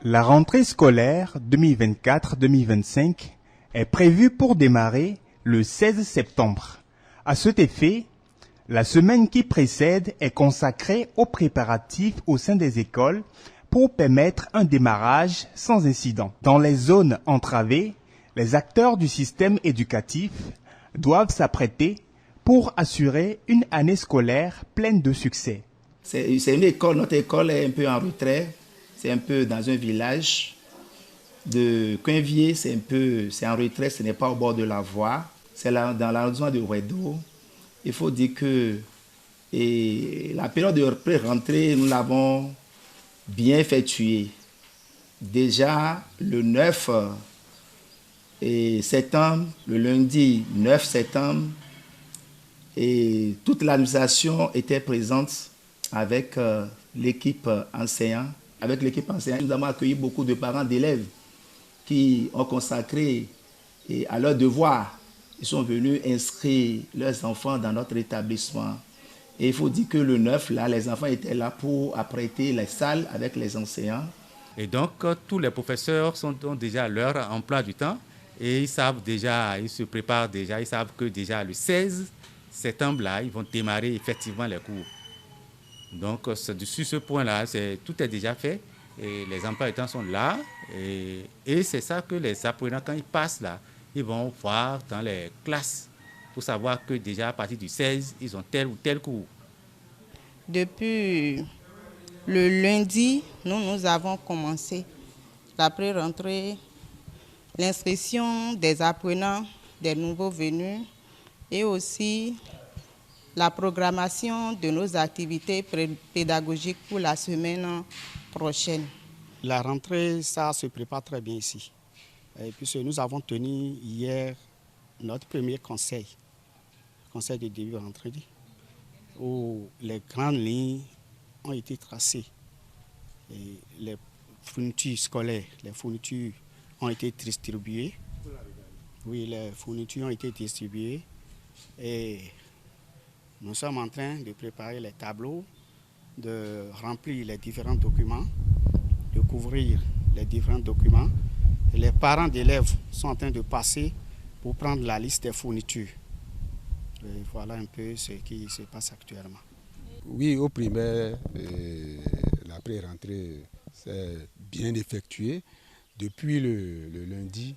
La rentrée scolaire 2024-2025 est prévue pour démarrer le 16 septembre. À cet effet, la semaine qui précède est consacrée aux préparatifs au sein des écoles pour permettre un démarrage sans incident. Dans les zones entravées, les acteurs du système éducatif doivent s'apprêter pour assurer une année scolaire pleine de succès. C'est une école, notre école est un peu en retrait, c'est un peu dans un village de Coinvier, c'est en retrait, ce n'est pas au bord de la voie, c'est là, dans l'arrondissement de Ouedo. Il faut dire que la période de pré-rentrée, nous l'avons bien effectuée. Déjà le 9 septembre, le lundi 9 septembre, et toute l'administration était présente avec l'équipe enseignante. Avec l'équipe enseignante, nous avons accueilli beaucoup de parents d'élèves qui ont consacré à leurs devoirs. Ils sont venus inscrire leurs enfants dans notre établissement. Et il faut dire que le 9, là, les enfants étaient là pour apprêter les salles avec les enseignants. Et donc, tous les professeurs ont déjà leur emploi du temps et ils savent déjà, ils se préparent déjà, ils savent que déjà le 16 septembre, là, ils vont démarrer effectivement les cours. Donc, sur ce point-là, tout est déjà fait et les emplois du temps sont là. Et c'est ça que les apprenants, quand ils passent là, ils vont voir dans les classes pour savoir que déjà à partir du 16, ils ont tel ou tel cours. Depuis le lundi, nous avons commencé la pré-rentrée, l'inscription des apprenants, des nouveaux venus et aussi la programmation de nos activités pédagogiques pour la semaine prochaine. La rentrée, ça se prépare très bien ici. Et puisque nous avons tenu hier notre premier conseil de début de rentrée, où les grandes lignes ont été tracées. Et les fournitures scolaires, les fournitures ont été distribuées. Oui, les fournitures ont été distribuées. Et nous sommes en train de préparer les tableaux, de remplir les différents documents, de couvrir les différents documents. Et les parents d'élèves sont en train de passer pour prendre la liste des fournitures. Et voilà un peu ce qui se passe actuellement. Oui, au primaire, la pré-rentrée s'est bien effectuée depuis le lundi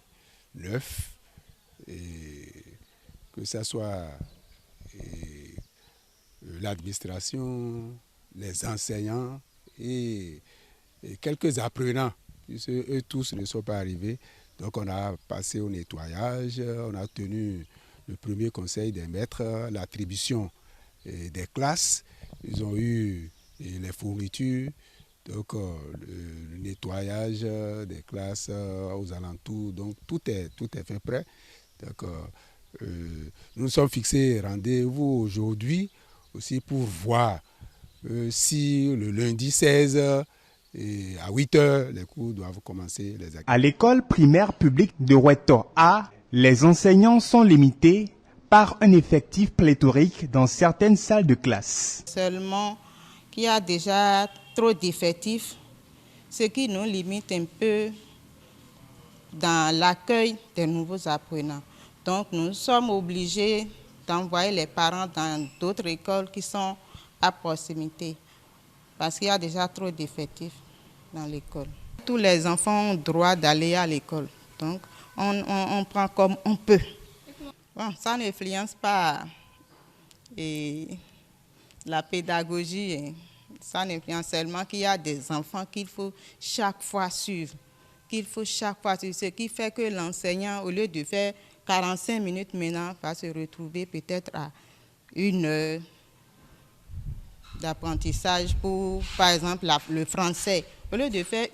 9, et que ce soit l'administration, les enseignants et quelques apprenants, puisque eux tous ne sont pas arrivés. Donc on a passé au nettoyage, on a tenu le premier conseil des maîtres, l'attribution des classes. Ils ont eu les fournitures, donc le nettoyage des classes aux alentours. Donc tout est fait prêt. Donc nous nous sommes fixés rendez-vous aujourd'hui aussi pour voir si le lundi 16 et à 8h, les cours doivent commencer. À l'école primaire publique de Oueto A, les enseignants sont limités par un effectif pléthorique dans certaines salles de classe. Seulement qu'il y a déjà trop d'effectifs, ce qui nous limite un peu dans l'accueil des nouveaux apprenants. Donc nous sommes obligés d'envoyer les parents dans d'autres écoles qui sont à proximité, parce qu'il y a déjà trop d'effectifs dans l'école. Tous les enfants ont droit d'aller à l'école, donc on prend comme on peut. Bon, ça n'influence pas la pédagogie, ça n'influence seulement qu'il y a des enfants qu'il faut chaque fois suivre, ce qui fait que l'enseignant, au lieu de faire 45 minutes maintenant, va se retrouver peut-être à 1 heure d'apprentissage pour, par exemple, le français. Au lieu de faire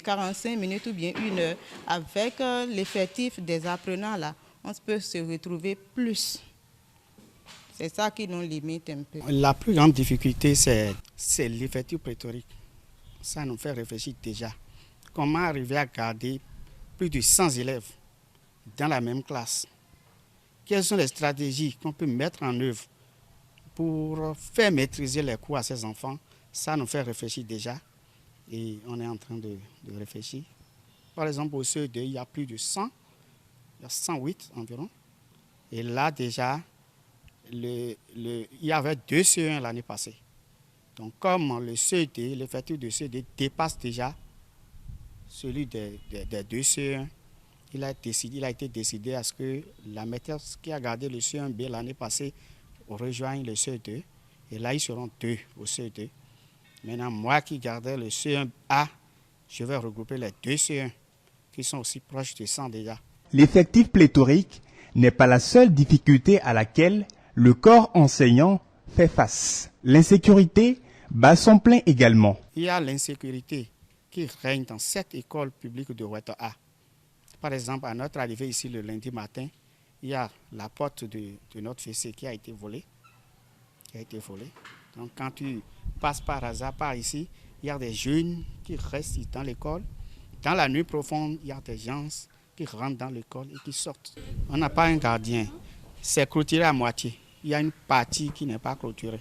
45 minutes ou bien 1 heure, avec l'effectif des apprenants là, on peut se retrouver plus. C'est ça qui nous limite un peu. La plus grande difficulté, c'est l'effectif pléthorique. Ça nous fait réfléchir déjà. Comment arriver à garder plus de 100 élèves dans la même classe? Quelles sont les stratégies qu'on peut mettre en œuvre pour faire maîtriser les cours à ces enfants? Ça nous fait réfléchir déjà. Et on est en train de réfléchir. Par exemple, au CE2, il y a plus de 100, il y a 108 environ. Et là, déjà, il y avait 2 CE1 l'année passée. Donc, comme le CED, l'effectif de CED dépasse déjà celui des 2 CE1, il a été décidé à ce que la maîtresse qui a gardé le CE1B l'année passée rejoigne le CE2. Et là, ils seront 2 au CE2. Maintenant, moi qui gardais le CE1A, je vais regrouper les 2 CE1 qui sont aussi proches de 100 déjà. L'effectif pléthorique n'est pas la seule difficulté à laquelle le corps enseignant fait face. L'insécurité bat son plein également. Il y a l'insécurité qui règne dans cette école publique de Weto A. Par exemple, à notre arrivée ici le lundi matin, il y a la porte de notre WC qui a été volée. Donc quand tu passes par hasard par ici, il y a des jeunes qui restent dans l'école. Dans la nuit profonde, il y a des gens qui rentrent dans l'école et qui sortent. On n'a pas un gardien. C'est clôturé à moitié. Il y a une partie qui n'est pas clôturée.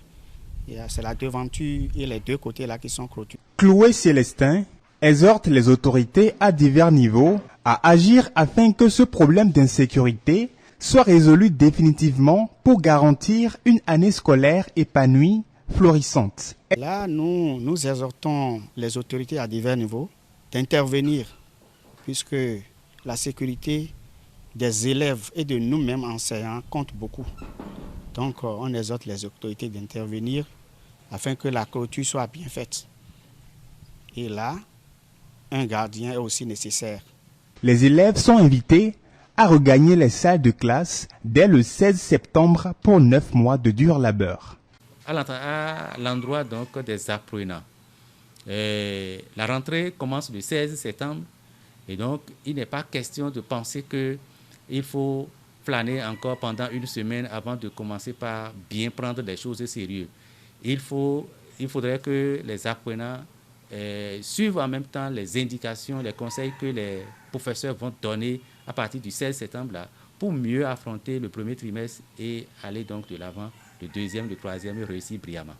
C'est la devanture et les 2 côtés là qui sont clôturés. Chloé Célestin exhorte les autorités à divers niveaux à agir afin que ce problème d'insécurité soit résolu définitivement pour garantir une année scolaire épanouie, florissante. Là, nous exhortons les autorités à divers niveaux d'intervenir puisque la sécurité des élèves et de nous-mêmes enseignants compte beaucoup. Donc, on exhorte les autorités d'intervenir afin que la clôture soit bien faite. Et là, un gardien est aussi nécessaire. Les élèves sont invités à regagner les salles de classe dès le 16 septembre pour 9 mois de dur labeur. À l'endroit donc des apprenants, la rentrée commence le 16 septembre et donc il n'est pas question de penser qu'il faut flâner encore pendant une semaine avant de commencer par bien prendre les choses au sérieux. Il faudrait que les apprenants suivent en même temps les indications, les conseils que les professeurs vont donner à partir du 16 septembre là, pour mieux affronter le premier trimestre et aller donc de l'avant, le deuxième, le troisième et réussir brillamment.